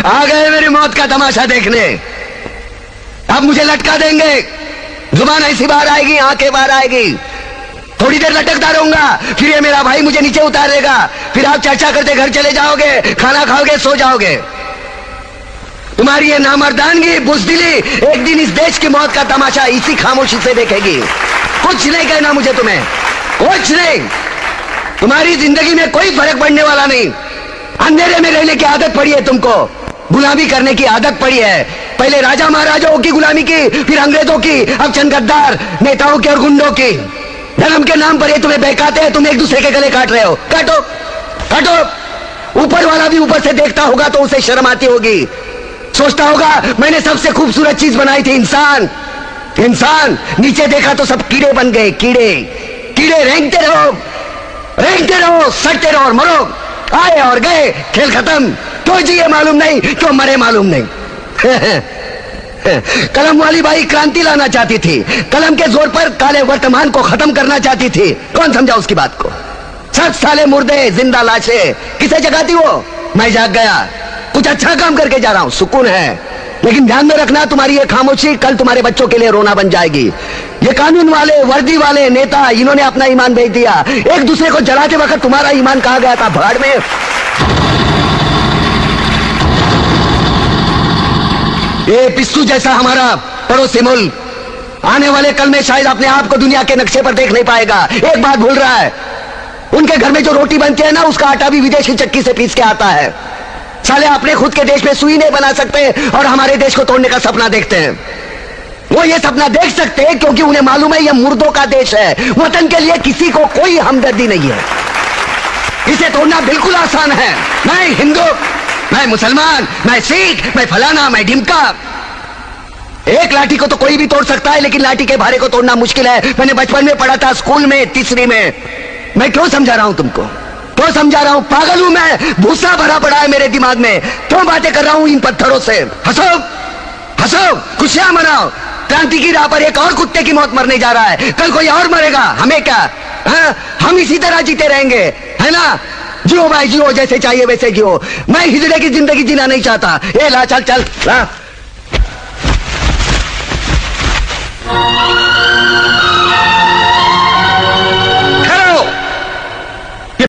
आ गए मेरी मौत का तमाशा देखने। अब मुझे लटका देंगे, जुबान ऐसी बाहर आएगी, आंखें बाहर आएगी, थोड़ी देर लटकता रहूंगा, फिर ये मेरा भाई मुझे नीचे उतार देगा, फिर आप चर्चा करते घर चले जाओगे, खाना खाओगे, सो जाओगे। तुम्हारी ये नामर्दानगी, बुज़दिली एक दिन इस देश की मौत का तमाशा इसी खामोशी से देखेगी। कुछ नहीं कहना मुझे, तुम्हें कुछ नहीं। तुम्हारी जिंदगी में कोई फर्क पड़ने वाला नहीं। अंधेरे में रहने की आदत पड़ी है तुमको, गुलामी करने की आदत पड़ी है। पहले राजा महाराजाओं की गुलामी की, फिर अंग्रेजों की, अब चंद गद्दार नेताओं की और गुंडों की। धर्म के नाम पर ये तुम्हें बहकाते हैं, तुम एक दूसरे के गले काट रहे हो। काटो काटो। ऊपर वाला भी ऊपर से देखता होगा तो उसे शर्म आती होगी, सोचता होगा मैंने सबसे खूबसूरत चीज बनाई थी, इंसान। इंसान नीचे देखा तो सब कीड़े बन गए, कीड़े कीड़े। रेंगते रहो, सटते रहो और मरो। आए और गए, खेल खत्म। क्यों जिए मालूम नहीं, क्यों मरे मालूम नहीं। कलम वाली बाई क्रांति लाना चाहती थी, कलम के जोर पर काले वर्तमान को खत्म करना चाहती थी। कौन समझा उसकी बात को? सच साले मुर्दे, जिंदा लाशें किसे जगाती वो? मैं जाग गया, कुछ अच्छा काम करके जा रहा हूं, सुकून है। लेकिन ध्यान में रखना, तुम्हारी ये खामोशी कल तुम्हारे बच्चों के लिए रोना बन जाएगी। ये कानून वाले, वर्दी वाले नेता, इन्होंने अपना ईमान बेच दिया। एक दूसरे को जलाते वक्त तुम्हारा ईमान कहां गया था? भाड़ में। ये पिस्सू जैसा हमारा पड़ोसी मुल्क आने वाले कल में शायद अपने आप को दुनिया के नक्शे पर देख नहीं पाएगा। एक बात भूल रहा है, उनके घर में जो रोटी बनती है ना, उसका आटा भी विदेशी चक्की से पीस के आता है। साले अपने खुद के देश में सुई नहीं बना सकते और हमारे देश को तोड़ने का सपना देखते हैं। वो ये सपना देख सकते हैं क्योंकि उन्हें मालूम है ये मुर्दों का देश है। वतन के लिए किसी को कोई हमदर्दी नहीं है। इसे तोड़ना बिल्कुल आसान है। मैं हिंदू, मैं मुसलमान, मैं सिख, मैं फलाना, मैं ढिमका। एक लाठी को तो कोई भी तोड़ सकता है, लेकिन लाठी के भारे को तोड़ना मुश्किल है। मैंने बचपन में पढ़ा था, स्कूल में, तीसरी में। मैं क्यों समझा रहा हूं तुमको? क्यों समझा रहा हूं? पागल हूं मैं? भूसा भरा पड़ा है मेरे दिमाग में। क्यों बातें कर रहा हूं इन पत्थरों से? हंसो हंसो, खुशियां मनाओ। क्रांति की राह पर एक और कुत्ते की मौत मरने जा रहा है, कल कोई और मरेगा। हमें क्या? हम इसी तरह जीते रहेंगे, है ना? जियो भाई जियो, जैसे चाहिए वैसे जियो। मैं हिजड़े की जिंदगी जीना नहीं चाहता। ए ला, चल चल ला।